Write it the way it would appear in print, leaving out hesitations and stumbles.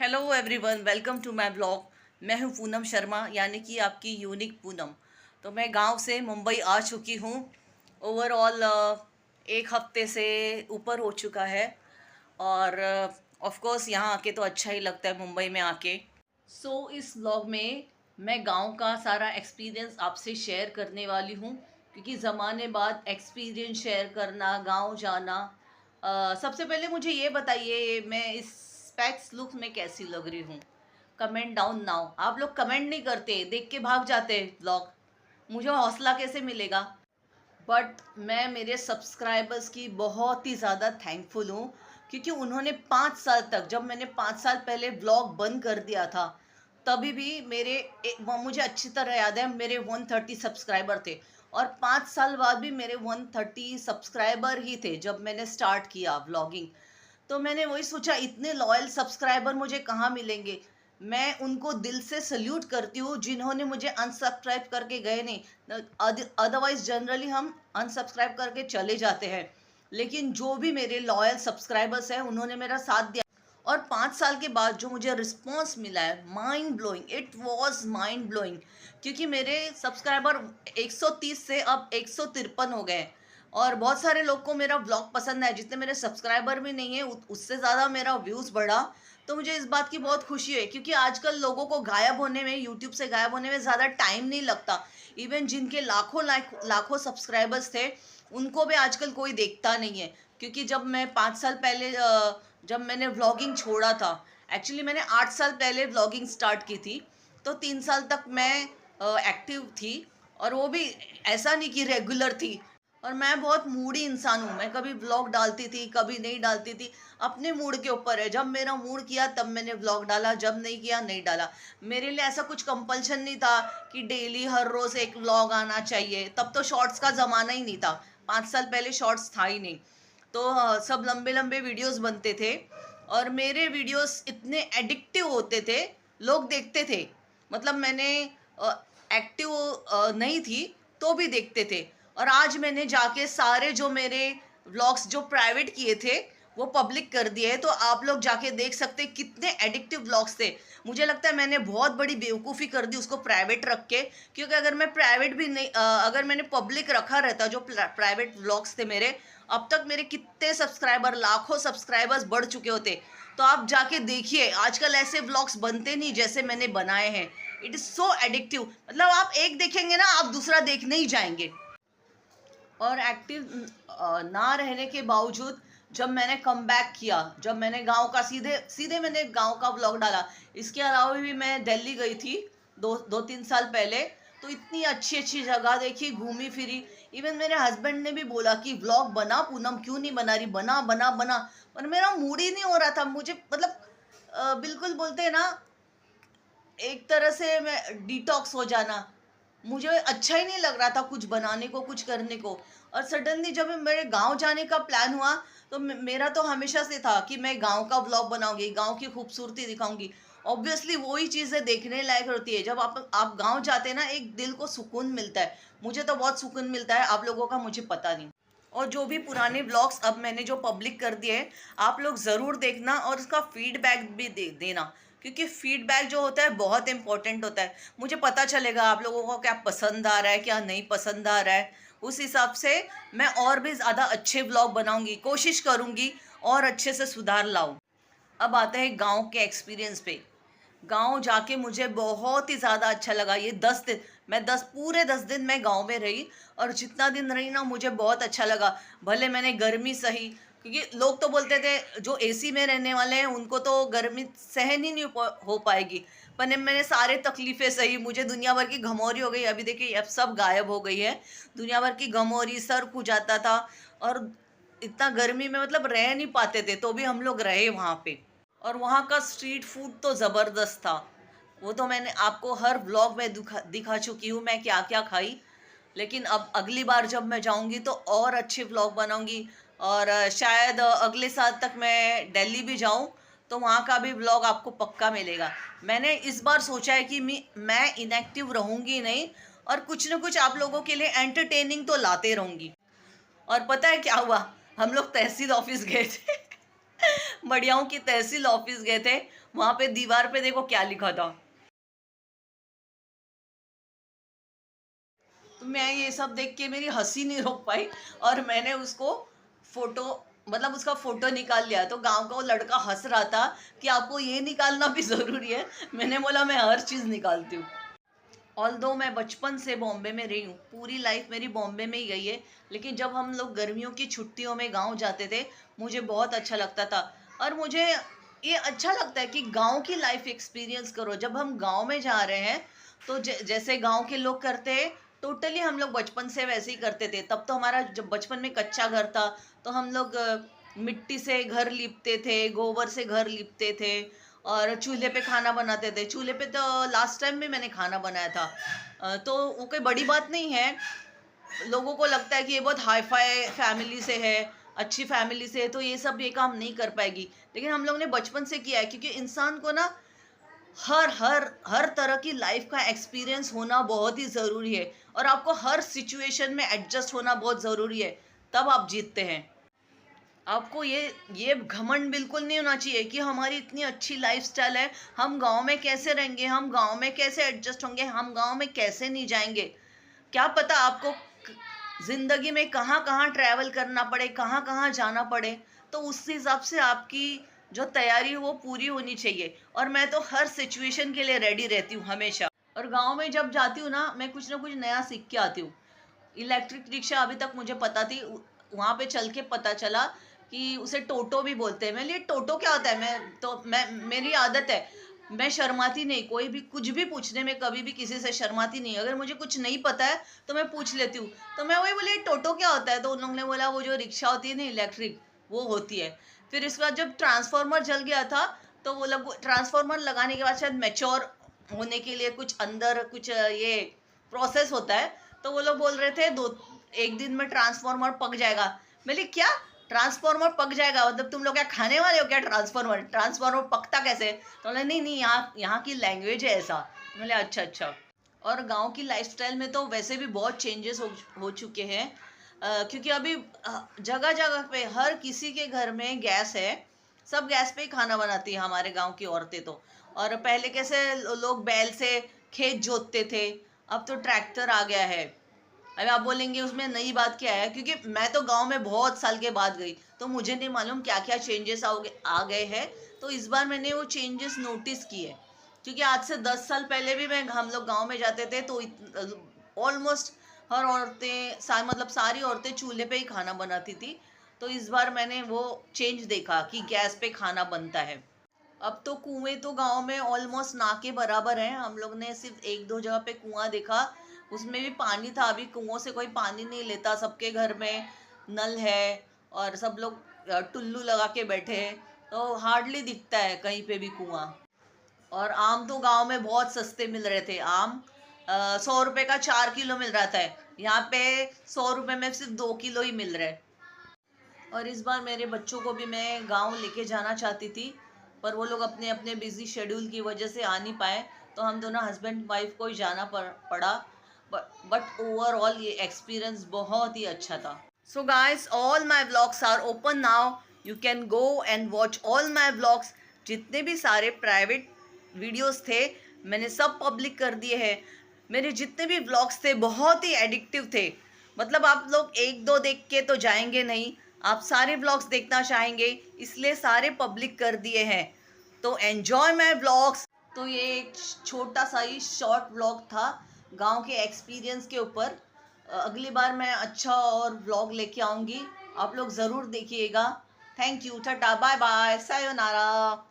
Hello everyone, welcome to my blog. मैं हूं पूनम शर्मा, यानी कि आपकी यूनिक पूनम। तो मैं गांव से मुंबई आ चुकी हूं। ओवरऑल एक हफ्ते से ऊपर हो चुका है। और ऑफ कोर्स यहाँ आके तो अच्छा ही लगता है मुंबई में आके। इस ब्लॉग में मैं गांव का सारा एक्सपीरियंस आपसे शेयर करने वाली हूँ, क्योंकि ज़माने बाद एक्सपीरियंस शेयर करना, गांव जाना। सबसे पहले मुझे ये बताइए, मैं इस स्पेक्स लुक में कैसी लग रही हूँ? Comment down now. आप लोग कमेंट नहीं करते, देख के भाग जाते हैं ब्लॉग। मुझे हौसला कैसे मिलेगा? बट मैं मेरे सब्सक्राइबर्स की बहुत ही ज़्यादा थैंकफुल हूँ, क्योंकि उन्होंने 5 साल तक, जब मैंने 5 साल पहले ब्लॉग बंद कर दिया था, तभी भी मुझे अच्छी तरह याद है, मेरे 130 सब्सक्राइबर थे। और 5 साल बाद भी मेरे 130 सब्सक्राइबर ही थे जब मैंने स्टार्ट किया व्लॉगिंग। तो मैंने वही सोचा, इतने लॉयल सब्सक्राइबर मुझे कहाँ मिलेंगे। मैं उनको दिल से सल्यूट करती हूँ जिन्होंने मुझे अनसब्सक्राइब करके गए नहीं। अदरवाइज जनरली हम अनसब्सक्राइब करके चले जाते हैं, लेकिन जो भी मेरे लॉयल सब्सक्राइबर्स हैं उन्होंने मेरा साथ दिया। और 5 साल के बाद जो मुझे रिस्पॉन्स मिला है, mind blowing, it was mind blowing. क्योंकि मेरे सब्सक्राइबर 130 से अब 153 हो गए। और बहुत सारे लोग को मेरा व्लॉग पसंद है, जितने मेरे सब्सक्राइबर भी नहीं है उससे ज़्यादा मेरा व्यूज़ बढ़ा। तो मुझे इस बात की बहुत खुशी है, क्योंकि आजकल लोगों को गायब होने में, यूट्यूब से गायब होने में ज़्यादा टाइम नहीं लगता। इवन जिनके लाखों लाखों सब्सक्राइबर्स थे, उनको भी आजकल कोई देखता नहीं है। क्योंकि जब मैं 5 साल पहले जब मैंने व्लॉगिंग छोड़ा था, एक्चुअली मैंने 8 साल पहले व्लॉगिंग स्टार्ट की थी। तो 3 साल तक मैं एक्टिव थी, और वो भी ऐसा नहीं कि रेगुलर थी। और मैं बहुत मूडी इंसान हूँ, मैं कभी व्लॉग डालती थी, कभी नहीं डालती थी। अपने मूड के ऊपर है, जब मेरा मूड किया तब मैंने व्लॉग डाला, जब नहीं किया नहीं डाला। मेरे लिए ऐसा कुछ कंपल्शन नहीं था कि डेली हर रोज़ एक व्लॉग आना चाहिए। तब तो शॉर्ट्स का ज़माना ही नहीं था, 5 साल पहले शॉर्ट्स था ही नहीं। तो सब लंबे लंबे वीडियोस बनते थे, और मेरे वीडियोस इतने एडिक्टिव होते थे, लोग देखते थे। मतलब मैंने एक्टिव नहीं थी तो भी देखते थे। और आज मैंने जाके सारे जो मेरे व्लॉग्स जो प्राइवेट किए थे वो पब्लिक कर दिए हैं, तो आप लोग जाके देख सकते हैं कितने एडिक्टिव व्लॉग्स थे। मुझे लगता है मैंने बहुत बड़ी बेवकूफ़ी कर दी उसको प्राइवेट रख के, क्योंकि अगर मैं प्राइवेट भी नहीं अगर मैंने पब्लिक रखा रहता, जो प्राइवेट व्लॉग्स थे मेरे, अब तक मेरे कितने सब्सक्राइबर, लाखों सब्सक्राइबर्स बढ़ चुके होते। तो आप जाके देखिए, आजकल ऐसे व्लॉग्स बनते नहीं जैसे मैंने बनाए हैं। इट इज़ सो एडिक्टिव, मतलब आप एक देखेंगे ना, आप दूसरा देखने ही जाएंगे। और एक्टिव ना रहने के बावजूद जब मैंने कम बैक किया, जब मैंने गांव का सीधे सीधे मैंने गांव का व्लॉग डाला। इसके अलावा भी मैं दिल्ली गई थी 2-3 साल पहले। तो इतनी अच्छी अच्छी जगह देखी, घूमी फिरी। इवन मेरे हस्बैंड ने भी बोला कि व्लॉग बना पूनम, क्यों नहीं बना रही, बना बना बना। पर मेरा मूड ही नहीं हो रहा था, मुझे मतलब बिल्कुल बोलते हैं ना, एक तरह से मैं डिटॉक्स हो जाना। मुझे अच्छा ही नहीं लग रहा था कुछ बनाने को, कुछ करने को। और सडनली जब मेरे गांव जाने का प्लान हुआ, तो मेरा तो हमेशा से था कि मैं गांव का व्लॉग बनाऊंगी, गांव की खूबसूरती दिखाऊंगी। ऑब्वियसली वही चीज़ें देखने लायक होती है। जब आप गांव जाते हैं ना, एक दिल को सुकून मिलता है। मुझे तो बहुत सुकून मिलता है, आप लोगों का मुझे पता नहीं। और जो भी पुराने ब्लॉग्स अब मैंने जो पब्लिक कर दिए हैं, आप लोग ज़रूर देखना और उसका फीडबैक भी देना, क्योंकि फीडबैक जो होता है बहुत इंपॉर्टेंट होता है। मुझे पता चलेगा आप लोगों को क्या पसंद आ रहा है, क्या नहीं पसंद आ रहा है। उस हिसाब से मैं और भी ज़्यादा अच्छे ब्लॉग बनाऊंगी, कोशिश करूंगी और अच्छे से सुधार लाऊं। अब आता है गांव के एक्सपीरियंस पे। गांव जाके मुझे बहुत ही ज़्यादा अच्छा लगा। ये 10 दिन, मैं 10 दिन मैं गांव में रही, और जितना दिन रही ना, मुझे बहुत अच्छा लगा। भले मैंने गर्मी सही, क्योंकि लोग तो बोलते थे जो एसी में रहने वाले हैं उनको तो गर्मी सहन ही नहीं हो पाएगी। पर मैंने सारे तकलीफ़ें सही। मुझे दुनिया भर की घमौरी हो गई, अभी देखिए अब सब गायब हो गई है। दुनिया भर की घमौरी, सर खुजाता था, और इतना गर्मी में मतलब रह नहीं पाते थे, तो भी हम लोग रहे वहाँ पे। और वहाँ का स्ट्रीट फूड तो ज़बरदस्त था। वो तो मैंने आपको हर व्लॉग में दिखा चुकी हूँ मैं क्या क्या खाई। लेकिन अब अगली बार जब मैं जाऊँगी तो और अच्छे व्लॉग बनाऊँगी। और शायद अगले साल तक मैं दिल्ली भी जाऊँ, तो वहाँ का भी व्लॉग आपको पक्का मिलेगा। मैंने इस बार सोचा है कि मैं इनएक्टिव रहूँगी नहीं, और कुछ न कुछ आप लोगों के लिए एंटरटेनिंग तो लाते रहूँगी। और पता है क्या हुआ? हम लोग तहसील ऑफिस गए थे। मडियाओं की तहसील ऑफिस गए थे। वहां पे दीवार पे देखो क्या लिखा था। तो मैं ये सब देख के मेरी हंसी नहीं रोक पाई, और मैंने उसको फोटो, मतलब उसका फोटो निकाल लिया। तो गांव का वो लड़का हंस रहा था कि आपको ये निकालना भी ज़रूरी है। मैंने बोला मैं हर चीज़ निकालती हूँ। ऑल्दो मैं बचपन से बॉम्बे में रही हूँ, पूरी लाइफ मेरी बॉम्बे में ही गई है, लेकिन जब हम लोग गर्मियों की छुट्टियों में गांव जाते थे, मुझे बहुत अच्छा लगता था। और मुझे ये अच्छा लगता है कि गांव की लाइफ एक्सपीरियंस करो। जब हम गांव में जा रहे हैं तो जैसे गांव के लोग करते हैं, टोटली हम लोग बचपन से वैसे ही करते थे। तब तो हमारा जब बचपन में कच्चा घर था, तो हम लोग मिट्टी से घर लीपते थे, गोबर से घर लीपते थे, और चूल्हे पे खाना बनाते थे। चूल्हे पे तो लास्ट टाइम भी मैंने खाना बनाया था। तो वो कोई बड़ी बात नहीं है। लोगों को लगता है कि ये बहुत हाई फाई फैमिली से है, अच्छी फैमिली से है, तो ये सब ये काम नहीं कर पाएगी। लेकिन हम लोग ने बचपन से किया है, क्योंकि इंसान को ना हर हर हर तरह की लाइफ का एक्सपीरियंस होना बहुत ही ज़रूरी है, और आपको हर सिचुएशन में एडजस्ट होना बहुत ज़रूरी है, तब आप जीतते हैं। आपको ये घमंड बिल्कुल नहीं होना चाहिए कि हमारी इतनी अच्छी लाइफस्टाइल है, हम गांव में कैसे रहेंगे, हम गांव में कैसे एडजस्ट होंगे, हम गांव में कैसे नहीं जाएंगे। क्या पता आपको जिंदगी में कहाँ कहाँ ट्रैवल करना पड़े, कहाँ कहाँ जाना पड़े। तो उस हिसाब से आपकी जो तैयारी है वो पूरी होनी चाहिए। और मैं तो हर सिचुएशन के लिए रेडी रहती हूँ हमेशा। और गांव में जब जाती हूँ मैं कुछ ना कुछ नया सीख के आती हूँ। इलेक्ट्रिक रिक्शा अभी तक मुझे पता थी, वहां पे चल के पता चला कि उसे टोटो भी बोलते हैं। मैं लिए टोटो क्या होता है, मैं मेरी आदत है, मैं शर्माती नहीं, कोई भी कुछ भी पूछने में कभी भी किसी से शर्माती नहीं। अगर मुझे कुछ नहीं पता है तो मैं पूछ लेती हूँ। तो मैं वही बोली टोटो क्या होता है, तो उन लोगों ने बोला वो जो रिक्शा होती है ना इलेक्ट्रिक, वो होती है। फिर इसके बाद जब ट्रांसफार्मर जल गया था, तो वो लोग ट्रांसफार्मर लगाने के बाद शायद मैच्योर होने के लिए कुछ अंदर कुछ ये प्रोसेस होता है, तो वो लोग बोल रहे थे दो एक दिन में ट्रांसफार्मर पक जाएगा। मैंने क्या ट्रांसफार्मर पक जाएगा, मतलब तुम लोग क्या खाने वाले हो क्या, ट्रांसफार्मर ट्रांसफार्मर पकता कैसे। तो बोले नहीं नहीं, यहाँ यहाँ की लैंग्वेज है ऐसा। बोले अच्छा अच्छा। और गांव की लाइफस्टाइल में तो वैसे भी बहुत चेंजेस हो चुके हैं, क्योंकि अभी जगह जगह पे हर किसी के घर में गैस है। सब गैस पे ही खाना बनाती है हमारे गांव की औरतें तो। और पहले कैसे लोग बैल से खेत जोतते थे, अब तो ट्रैक्टर आ गया है। अभी आप बोलेंगे उसमें नई बात क्या है, क्योंकि मैं तो गांव में बहुत साल के बाद गई, तो मुझे नहीं मालूम क्या क्या चेंजेस आ गए हैं। तो इस बार मैंने वो चेंजेस नोटिस किए, क्योंकि आज से 10 साल पहले भी हम लोग गांव में जाते थे तो ऑलमोस्ट हर औरतें मतलब सारी औरतें चूल्हे पे ही खाना बनाती थी। तो इस बार मैंने वो चेंज देखा कि गैस पे खाना बनता है। अब तो कुएं तो गांव में ऑलमोस्ट ना के बराबर हैं। हम लोग ने सिर्फ एक दो जगह पे कुआं देखा, उसमें भी पानी था। अभी कुओं से कोई पानी नहीं लेता, सबके घर में नल है, और सब लोग टुल्लू लगा के बैठे हैं, तो हार्डली दिखता है कहीं पे भी कुआं। और आम तो गांव में बहुत सस्ते मिल रहे थे। आम 100 रुपए का 4 किलो मिल रहा था, यहाँ पे 100 रुपए में सिर्फ 2 किलो ही मिल रहा है। और इस बार मेरे बच्चों को भी मैं गांव लेके जाना चाहती थी, पर वो लोग अपने अपने बिजी शेड्यूल की वजह से आ नहीं पाए, तो हम दोनों हस्बैंड वाइफ को ही जाना पड़ा। बट ओवरऑल ये एक्सपीरियंस बहुत ही अच्छा था। So guys, all my blogs are open now, you can go and watch all my blogs. जितने भी सारे प्राइवेट वीडियोस थे मैंने सब पब्लिक कर दिए हैं। मेरे जितने भी ब्लॉग्स थे बहुत ही एडिक्टिव थे, मतलब आप लोग एक दो देख के तो जाएंगे नहीं, आप सारे ब्लॉग्स देखना चाहेंगे, इसलिए सारे पब्लिक कर दिए हैं। तो एन्जॉय माई ब्लॉग्स। तो ये एक छोटा सा ही शॉर्ट ब्लॉग था गांव के एक्सपीरियंस के ऊपर। अगली बार मैं अच्छा और ब्लॉग लेके आऊँगी, आप लोग ज़रूर देखिएगा। Thank you, tata, bye bye, sayonara.